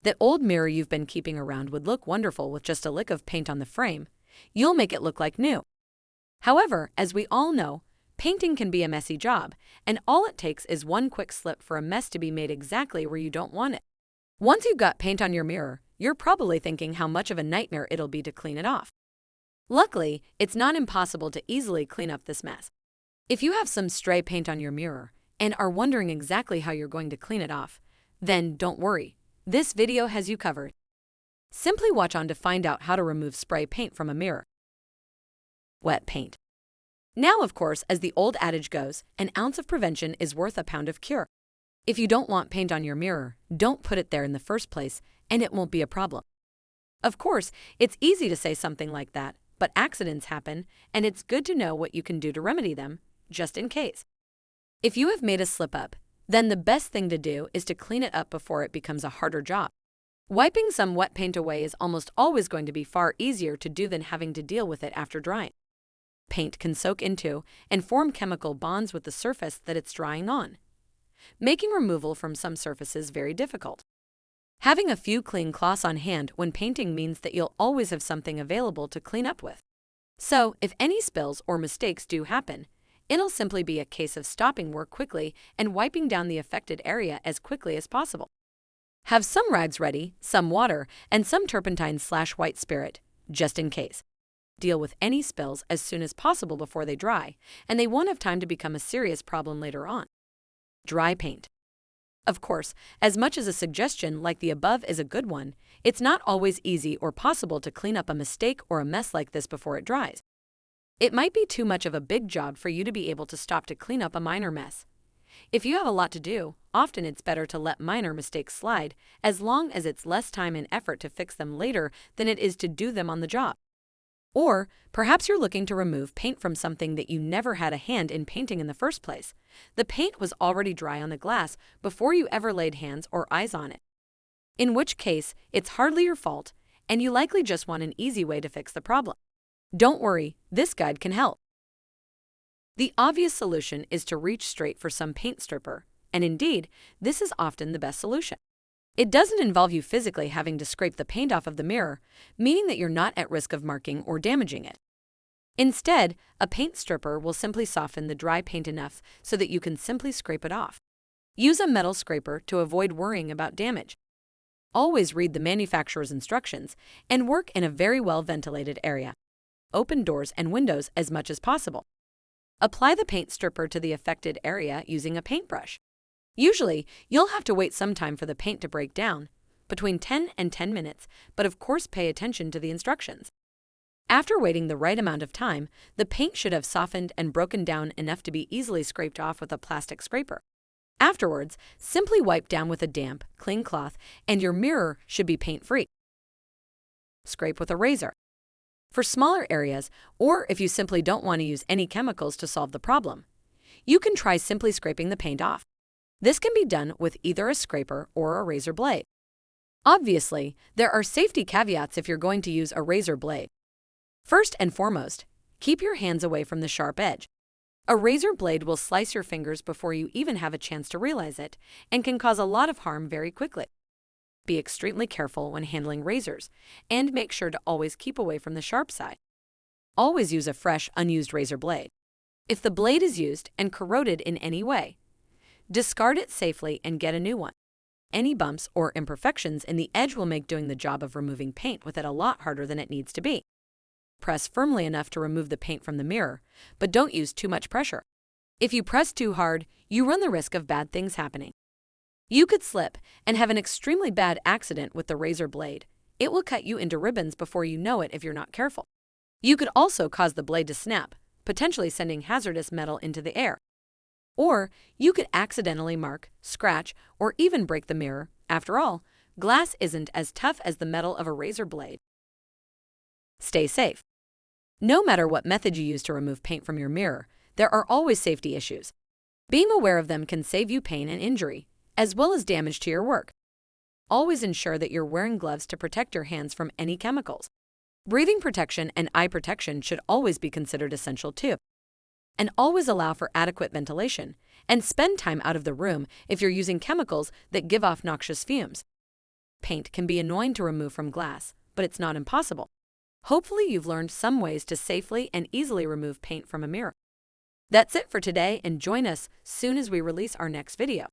The old mirror you've been keeping around would look wonderful with just a lick of paint on the frame. You'll make it look like new. However, as we all know, painting can be a messy job, and all it takes is one quick slip for a mess to be made exactly where you don't want it. Once you've got paint on your mirror, you're probably thinking how much of a nightmare it'll be to clean it off. Luckily, it's not impossible to easily clean up this mess. If you have some stray paint on your mirror and are wondering exactly how you're going to clean it off, then don't worry. This video has you covered. Simply watch on to find out how to remove spray paint from a mirror. Wet paint. Now, of course, as the old adage goes, an ounce of prevention is worth a pound of cure. If you don't want paint on your mirror, don't put it there in the first place, and it won't be a problem. Of course, it's easy to say something like that, but accidents happen, and it's good to know what you can do to remedy them, just in case. If you have made a slip-up, then the best thing to do is to clean it up before it becomes a harder job. Wiping some wet paint away is almost always going to be far easier to do than having to deal with it after drying. Paint can soak into and form chemical bonds with the surface that it's drying on, making removal from some surfaces very difficult. Having a few clean cloths on hand when painting means that you'll always have something available to clean up with. So, if any spills or mistakes do happen, it'll simply be a case of stopping work quickly and wiping down the affected area as quickly as possible. Have some rags ready, some water, and some turpentine/white spirit, just in case. Deal with any spills as soon as possible before they dry, and they won't have time to become a serious problem later on. Dry paint. Of course, as much as a suggestion like the above is a good one, it's not always easy or possible to clean up a mistake or a mess like this before it dries. It might be too much of a big job for you to be able to stop to clean up a minor mess. If you have a lot to do, often it's better to let minor mistakes slide, as long as it's less time and effort to fix them later than it is to do them on the job. Or perhaps you're looking to remove paint from something that you never had a hand in painting in the first place. The paint was already dry on the glass before you ever laid hands or eyes on it. In which case, it's hardly your fault, and you likely just want an easy way to fix the problem. Don't worry, this guide can help. The obvious solution is to reach straight for some paint stripper, and indeed, this is often the best solution. It doesn't involve you physically having to scrape the paint off of the mirror, meaning that you're not at risk of marking or damaging it. Instead, a paint stripper will simply soften the dry paint enough so that you can simply scrape it off. Use a metal scraper to avoid worrying about damage. Always read the manufacturer's instructions and work in a very well-ventilated area. Open doors and windows as much as possible. Apply the paint stripper to the affected area using a paintbrush. Usually, you'll have to wait some time for the paint to break down, between 10 and 10 minutes, but of course pay attention to the instructions. After waiting the right amount of time, the paint should have softened and broken down enough to be easily scraped off with a plastic scraper. Afterwards, simply wipe down with a damp, clean cloth, and your mirror should be paint-free. Scrape with a razor. For smaller areas, or if you simply don't want to use any chemicals to solve the problem, you can try simply scraping the paint off. This can be done with either a scraper or a razor blade. Obviously, there are safety caveats if you're going to use a razor blade. First and foremost, keep your hands away from the sharp edge. A razor blade will slice your fingers before you even have a chance to realize it, and can cause a lot of harm very quickly. Be extremely careful when handling razors, and make sure to always keep away from the sharp side. Always use a fresh, unused razor blade. If the blade is used and corroded in any way, discard it safely and get a new one. Any bumps or imperfections in the edge will make doing the job of removing paint with it a lot harder than it needs to be. Press firmly enough to remove the paint from the mirror, but don't use too much pressure. If you press too hard, you run the risk of bad things happening. You could slip and have an extremely bad accident with the razor blade. It will cut you into ribbons before you know it if you're not careful. You could also cause the blade to snap, potentially sending hazardous metal into the air. Or you could accidentally mark, scratch, or even break the mirror. After all, glass isn't as tough as the metal of a razor blade. Stay safe. No matter what method you use to remove paint from your mirror, there are always safety issues. Being aware of them can save you pain and injury, as well as damage to your work. Always ensure that you're wearing gloves to protect your hands from any chemicals. Breathing protection and eye protection should always be considered essential too. And always allow for adequate ventilation, and spend time out of the room if you're using chemicals that give off noxious fumes. paint can be annoying to remove from glass, but it's not impossible. Hopefully you've learned some ways to safely and easily remove paint from a mirror. That's it for today, and join us soon as we release our next video.